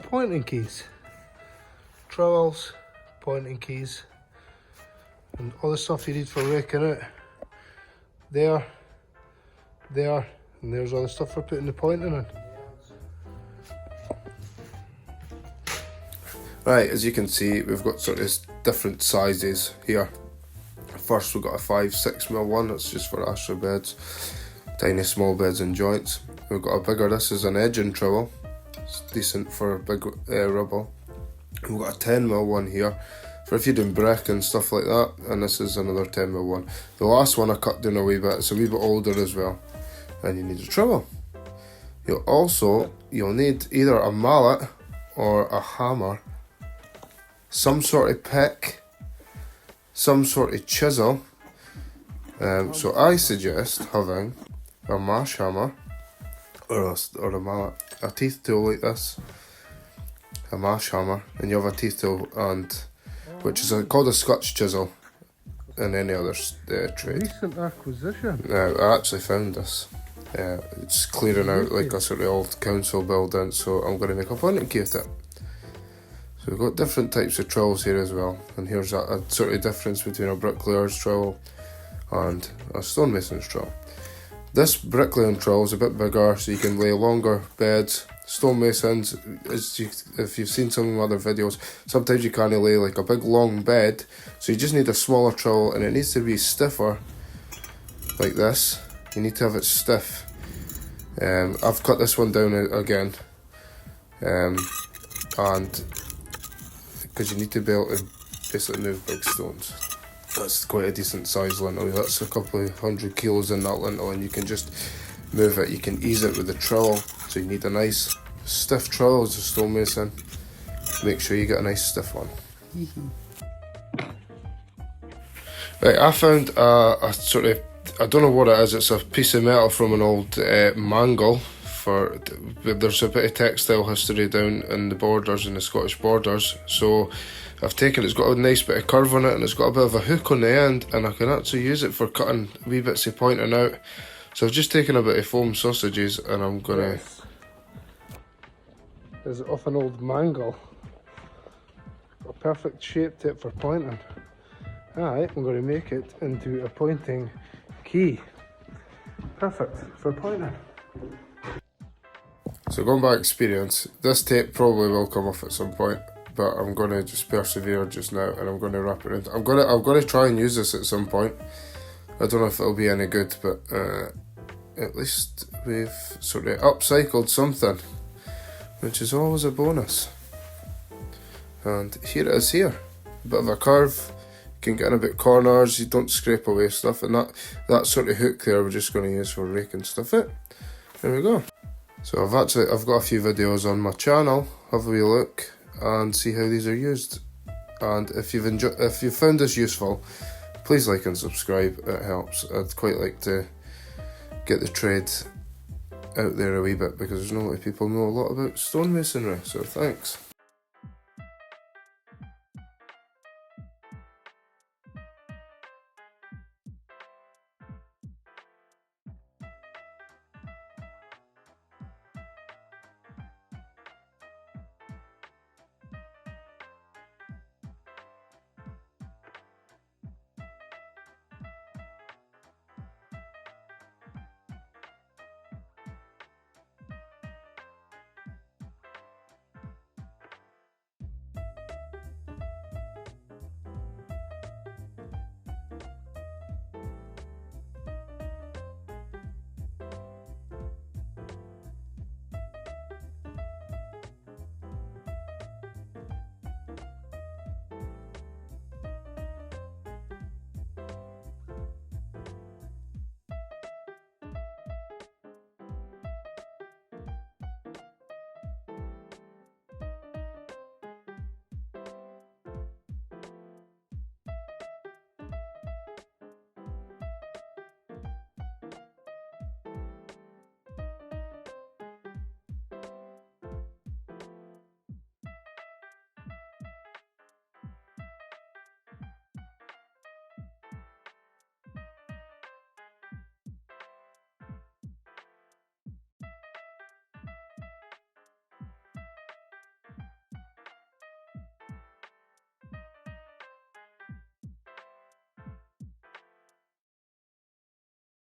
pointing keys, trowels, pointing keys, and all the stuff you need for raking out. There, and there's all the stuff for putting the pointing in. Right, as you can see, we've got sort of different sizes here. First, we've got a 5-6mm one, that's just for ashtray beds, tiny small beds and joints. We've got a bigger, this is an edging trowel, it's decent for big rubble. We've got a 10mm one here for if you're doing brick and stuff like that, and this is another 10mm one. The last one I cut down a wee bit, it's a wee bit older as well, and you need a trowel. You'll need either a mallet or a hammer, some sort of pick, some sort of chisel. So I suggest having a mash hammer or a mallet, a teeth tool like this, a mash hammer, and you have a teeth tool, and which is called a Scotch chisel in any other trade. Recent acquisition. I actually found this. It's clearing out like a sort of old council building, so I'm going to make a pointing key with it. So we've got different types of trowels here as well, and here's a sort of difference between a bricklayer's trowel and a stonemason's trowel. This bricklaying trowel is a bit bigger, so you can lay longer beds. Stonemasons, if you've seen some of my other videos, sometimes you can't lay like a big long bed, so you just need a smaller trowel, and it needs to be stiffer, like this. You need to have it stiff. I've cut this one down again, and because you need to be able to basically move big stones. That's quite a decent size lintel. That's a couple of 100 kilos in that lintel, and you can just move it. You can ease it with the trowel. So you need a nice stiff trowel as a stonemason. Make sure you get a nice stiff one. Right, I found a sort of, I don't know what it is. It's a piece of metal from an old mangle. There's a bit of textile history down in the borders, in the Scottish borders, so I've taken it's got a nice bit of curve on it, and it's got a bit of a hook on the end, and I can actually use it for cutting wee bits of pointing out. So I've just taken a bit of foam sausages, and I'm gonna... Yes. This is off an old mangle. A perfect shape to it for pointing. Alright, I'm going to make it into a pointing key. Perfect for pointing. So going by experience, this tape probably will come off at some point, but I'm going to just persevere just now, and I'm going to wrap it in. I'm going to try and use this at some point. I don't know if it'll be any good, but at least we've sort of upcycled something, which is always a bonus. And here it is here. A bit of a curve. You can get in a bit corners, you don't scrape away stuff, and that sort of hook there we're just going to use for raking stuff out. There we go. So I've got a few videos on my channel. Have a wee look and see how these are used. And if you've found this useful, please like and subscribe. It helps. I'd quite like to get the trade out there a wee bit, because there's not a lot of people know a lot about stonemasonry. So thanks.